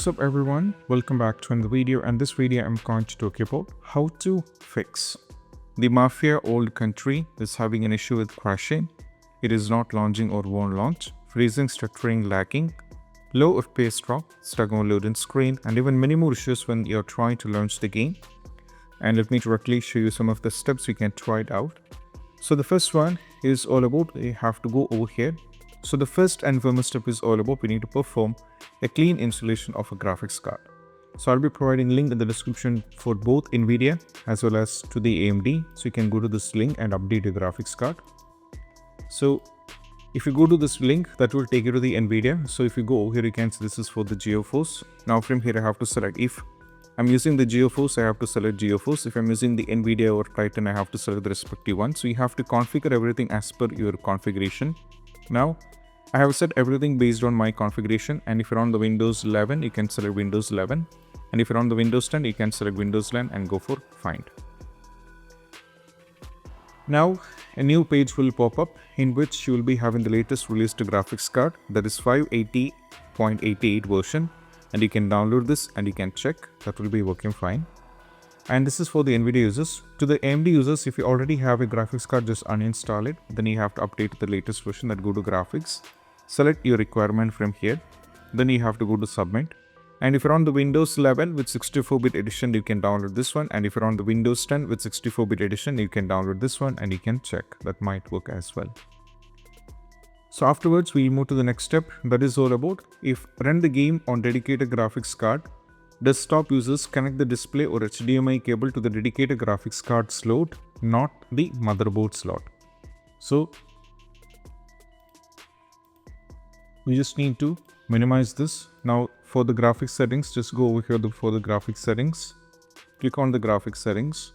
What's up everyone, welcome back to another video, and this video I'm going to talk about how to fix the Mafia Old Country is having an issue with crashing. It is not launching or won't launch, freezing, stuttering, lagging, low FPS drop, stuck on loading screen, and even many more issues when you're trying to launch the game. And let me directly show you some of the steps you can try it out. So the first one is all about you have to go over here. So the first and foremost step is all about we need to perform a clean installation of a graphics card. So I'll be providing link in the description for both NVIDIA as well as to the AMD. So you can go to this link and update your graphics card. So if you go to this link, that will take you to the NVIDIA. So if you go over here, you can see this is for the GeoForce. Now from here I have to select, if I'm using the GeoForce, I have to select GeoForce. If I'm using the NVIDIA or Titan, I have to select the respective one. So you have to configure everything as per your configuration. Now, I have set everything based on my configuration, and if you're on the Windows 11, you can select Windows 11, and if you're on the Windows 10, you can select Windows 10 and go for Find. Now, a new page will pop up in which you will be having the latest released graphics card, that is 580.88 version, and you can download this and you can check that will be working fine. And this is for the NVIDIA users. To the AMD users, if you already have a graphics card, just uninstall it. Then you have to update the latest version, that go to graphics. Select your requirement from here. Then you have to go to submit. And if you're on the Windows 11 with 64-bit edition, you can download this one. And if you're on the Windows 10 with 64-bit edition, you can download this one and you can check. That might work as well. So afterwards, we'll move to the next step. That is all about if run the game on dedicated graphics card. Desktop users connect the display or HDMI cable to the dedicated graphics card slot, not the motherboard slot. So we just need to minimize this. Now for the graphics settings, just go over here for the graphics settings. Click on the graphics settings.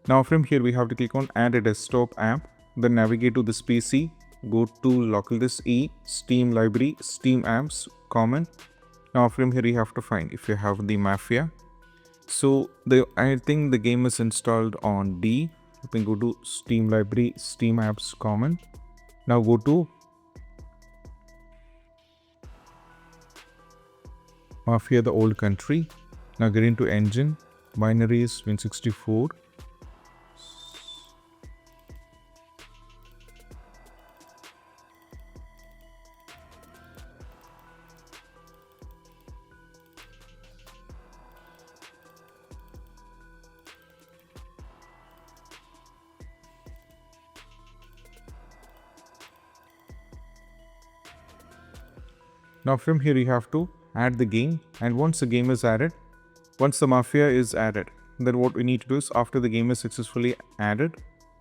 Now from here we have to click on add a desktop app. Then navigate to this PC. Go to local disk E, Steam library, Steam apps, common. Now from here you have to find if you have the Mafia. So I think the game is installed on D. You can go to Steam library, Steam apps, common. Now go to Mafia the Old Country. Now get into engine, binaries, Win64. Now from here you have to add the game, and once the game is added, once the Mafia is added, then what we need to do is after the game is successfully added,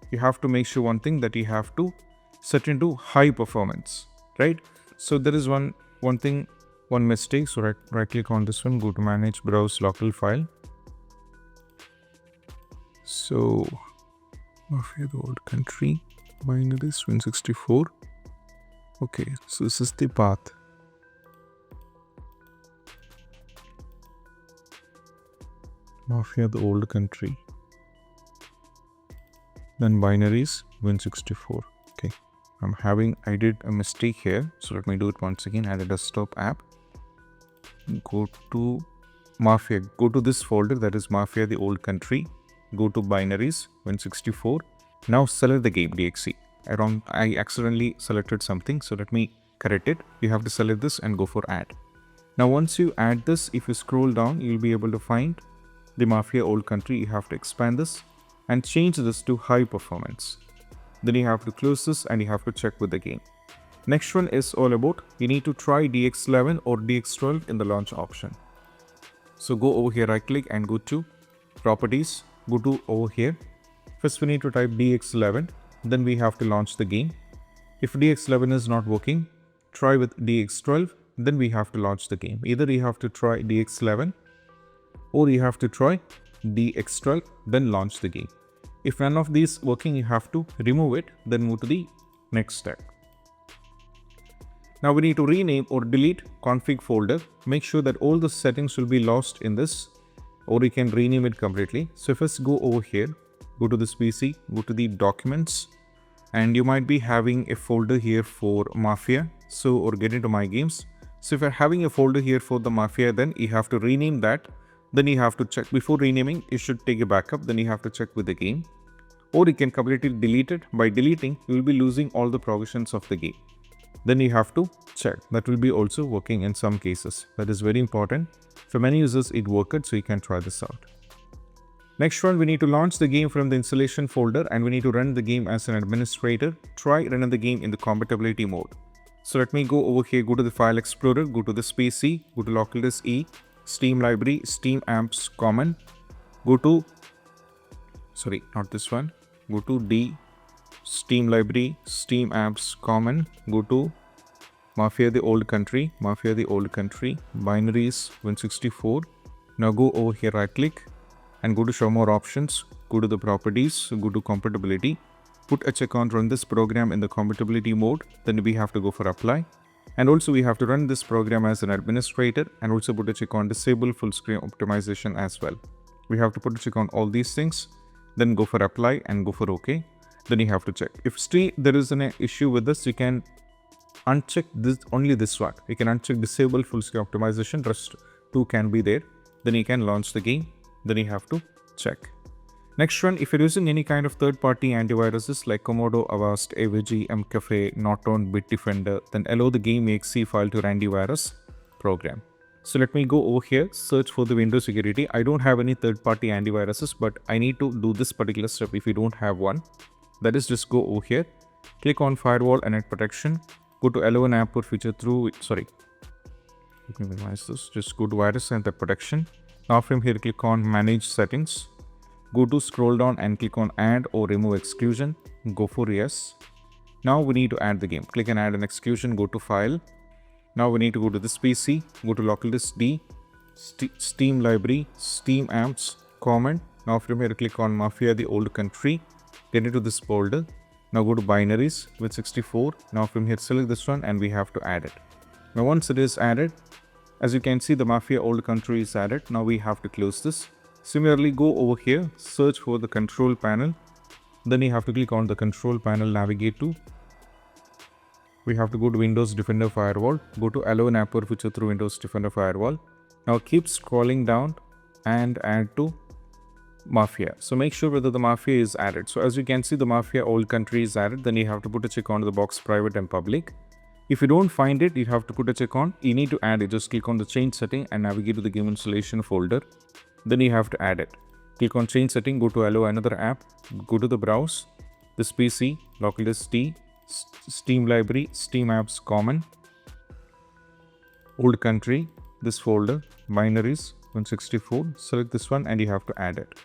you have to make sure one thing, that you have to set into high performance, right? So there is one mistake. So right click on this one, go to manage, browse local file. So Mafia the Old Country, binaries, Win64. Okay, so this is the path. Mafia the Old Country, then binaries, Win64. Okay, I did a mistake here, so let me do it once again. Add a desktop app, go to Mafia, go to this folder, that is Mafia the Old Country, go to binaries, Win64. Now select the game DXE. I accidentally selected something, so let me correct it. You have to select this and go for add. Now once you add this, if you scroll down, you'll be able to find the Mafia Old Country. You have to expand this and change this to high performance. Then you have to close this and you have to check with the game. Next one is all about you need to try DX11 or DX12 in the launch option. So go over here, right click and go to properties, go to over here. First we need to type DX11, then we have to launch the game. If DX11 is not working, try with DX12, then we have to launch the game. Either you have to try DX11 or you have to try DX12, then launch the game. If none of these working, you have to remove it, then move to the next step. Now we need to rename or delete config folder. Make sure that all the settings will be lost in this, or you can rename it completely. So first go over here, go to this PC, go to the documents, and you might be having a folder here for Mafia. So, or get into my games. So if you're having a folder here for the Mafia, then you have to rename that. Then you have to check before renaming, you should take a backup. Then you have to check with the game, or you can completely delete it. By deleting, you will be losing all the provisions of the game. Then you have to check. That will be also working in some cases. That is very important. For many users, it worked, so you can try this out. Next one, we need to launch the game from the installation folder and we need to run the game as an administrator. Try running the game in the compatibility mode. So let me go over here, go to the file explorer, go to the space C, go to local disk E, Steam library, Steam apps common, go to, sorry, not this one, go to D, Steam library, Steam apps common, go to Mafia the old country, Mafia the old country, binaries 164. Now go over here, right click and go to show more options, go to the properties, go to compatibility, put a check on run this program in the compatibility mode, then we have to go for apply. And also we have to run this program as an administrator and also put a check on disable full screen optimization as well. We have to put a check on all these things, then go for apply and go for OK. Then you have to check. If still there is an issue with this, you can uncheck this, only this one. You can uncheck disable full screen optimization, rest 2 can be there. Then you can launch the game. Then you have to check. Next one, if you're using any kind of third-party antiviruses like Komodo, Avast, AVG, MCAFE, Norton, Bitdefender, then allow the game.exe file to your antivirus program. So let me go over here, search for the Windows security. I don't have any third-party antiviruses, but I need to do this particular step if you don't have one. That is, just go over here, click on firewall and net protection, go to allow an app or feature through, sorry, let me minimize this, just go to virus and net protection. Now from here, click on manage settings, go to scroll down and click on add or remove exclusion, go for yes. Now we need to add the game, click and add an exclusion, go to file. Now we need to go to this PC, go to local disk D, Steam library, Steam apps, common. Now from here, click on Mafia the old country, get into this folder. Now go to binaries with 64. Now from here, select this one and we have to add it. Now once it is added, as you can see, the Mafia old country is added. Now we have to close this. Similarly, go over here, search for the control panel. Then you have to click on the control panel, navigate to. We have to go to Windows Defender Firewall. Go to allow an app or feature through Windows Defender Firewall. Now keep scrolling down and add to Mafia. So make sure whether the Mafia is added. So as you can see, the Mafia old country is added. Then you have to put a check on the box private and public. If you don't find it, you have to put a check on. You need to add it. Just click on the change setting and navigate to the game installation folder. Then you have to add it. Click on change setting, go to allow another app, go to the browse, this PC, local disk T, Steam library, Steam apps common, old country, this folder, binaries 164, select this one and you have to add it.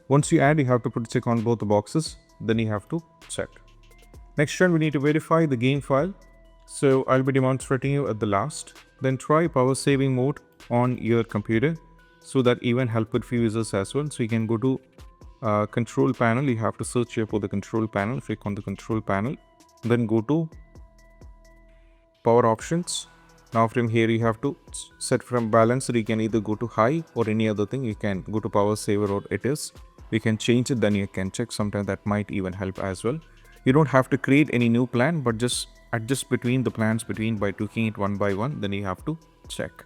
Once you add, you have to put a check on both the boxes, then you have to check. Next one, we need to verify the game file. So I'll be demonstrating you at the last. Then try power saving mode on your computer so that even help with few users as well. So you can go to control panel. You have to search here for the control panel. Click on the control panel. Then go to power options. Now from here you have to set from balance. You can either go to high or any other thing. You can go to power saver or it is. You can change it, then you can check. Sometimes that might even help as well. You don't have to create any new plan, but just adjust between the plans by tweaking it one by one. Then you have to check.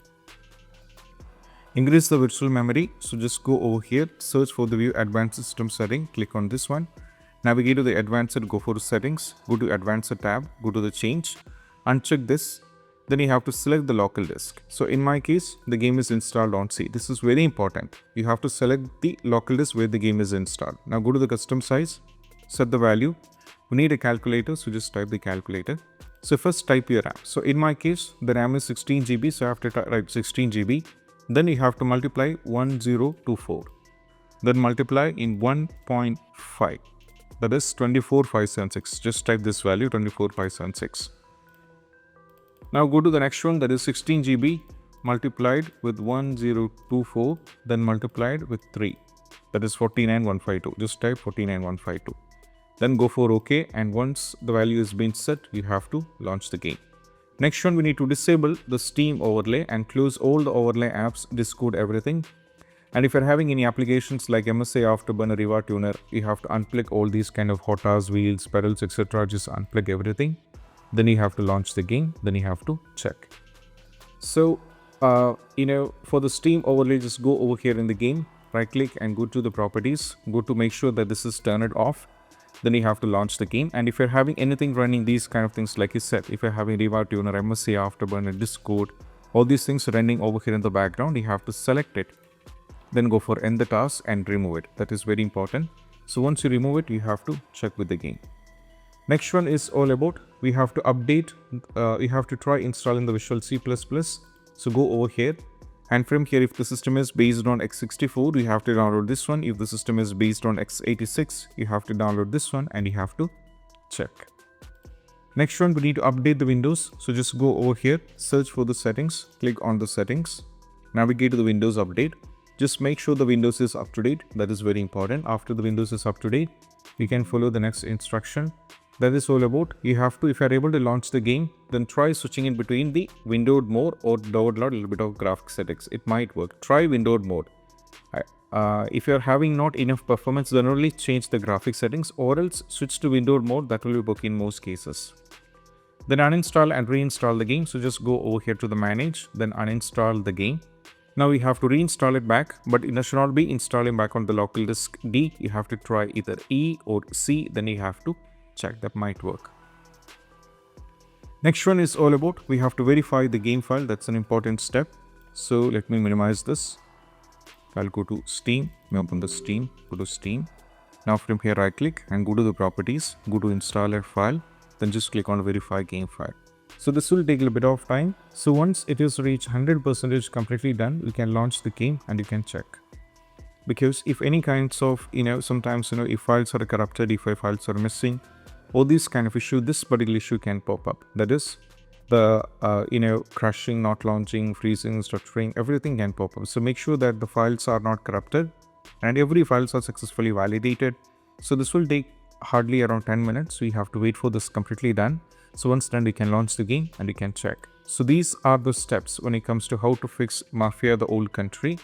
Increase the virtual memory. So just go over here, search for the view advanced system setting. Click on this one. Navigate to the advanced, go for settings. Go to advanced tab. Go to the change. Uncheck this. Then you have to select the local disk. So in my case, the game is installed on C. This is very important. You have to select the local disk where the game is installed. Now go to the custom size. Set the value. We need a calculator, so just type the calculator. So first type your RAM. So in my case, the RAM is 16 GB, so I have to write 16 GB. Then you have to multiply 1024. Then multiply in 1.5. That is 24576. Just type this value, 24576. Now go to the next one, that is 16 GB multiplied with 1024, then multiplied with 3. That is 49152. Just type 49152. Then go for OK, and once the value has been set, you have to launch the game. Next one, we need to disable the Steam overlay and close all the overlay apps, discode everything. And if you're having any applications like MSA Afterburner, Riva Tuner, you have to unplug all these kind of HOTAS, wheels, pedals, etc. Just unplug everything. Then you have to launch the game. Then you have to check. So, for the Steam overlay, just go over here in the game, right click and go to the properties, go to make sure that this is turned off. Then you have to launch the game. And if you're having anything running, these kind of things, like I said, if you're having Revive Tuner, MSC, Afterburner, Discord, all these things running over here in the background, you have to select it. Then go for end the task and remove it. That is very important. So once you remove it, you have to check with the game. Next one is all about, we have to update, we have to try installing the Visual C++. So go over here, and from here, if the system is based on x64, you have to download this one. If the system is based on x86, you have to download this one and you have to check. Next one, we need to update the Windows. So just go over here, search for the settings, click on the settings, navigate to the Windows update. Just make sure the Windows is up to date. That is very important. After the Windows is up to date, you can follow the next instruction. That is all about, you have to, if you are able to launch the game, then try switching in between the windowed mode or download a little bit of graphics settings. It might work. Try windowed mode. If you are having not enough performance, then only change the graphics settings, or else switch to windowed mode. That will be work in most cases. Then uninstall and reinstall the game. So just go over here to the manage, then uninstall the game. Now we have to reinstall it back, but it should not be installing back on the local disk D. You have to try either E or C, then you have to check. That might work. Next one is all about, we have to verify the game file. That's an important step. So let me minimize this. I'll go to Steam, open the Steam, go to Steam. Now from here right click and go to the properties, go to installer file, then just click on verify game file. So this will take a bit of time. So once it is reached 100% completely done, you can launch the game and you can check. Because if any kinds of, sometimes, if files are corrupted, if files are missing, all these kind of issue, this particular issue can pop up. That is the, crashing, not launching, freezing, stuttering, everything can pop up. So make sure that the files are not corrupted and every files are successfully validated. So this will take hardly around 10 minutes. So you have to wait for this completely done. So once done, you can launch the game and you can check. So these are the steps when it comes to how to fix Mafia the Old Country.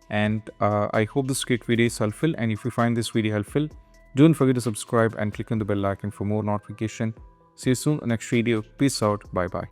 And I hope this quick video is helpful. And if you find this video helpful, don't forget to subscribe and click on the bell icon for more notification. See you soon in the next video. Peace out. Bye bye.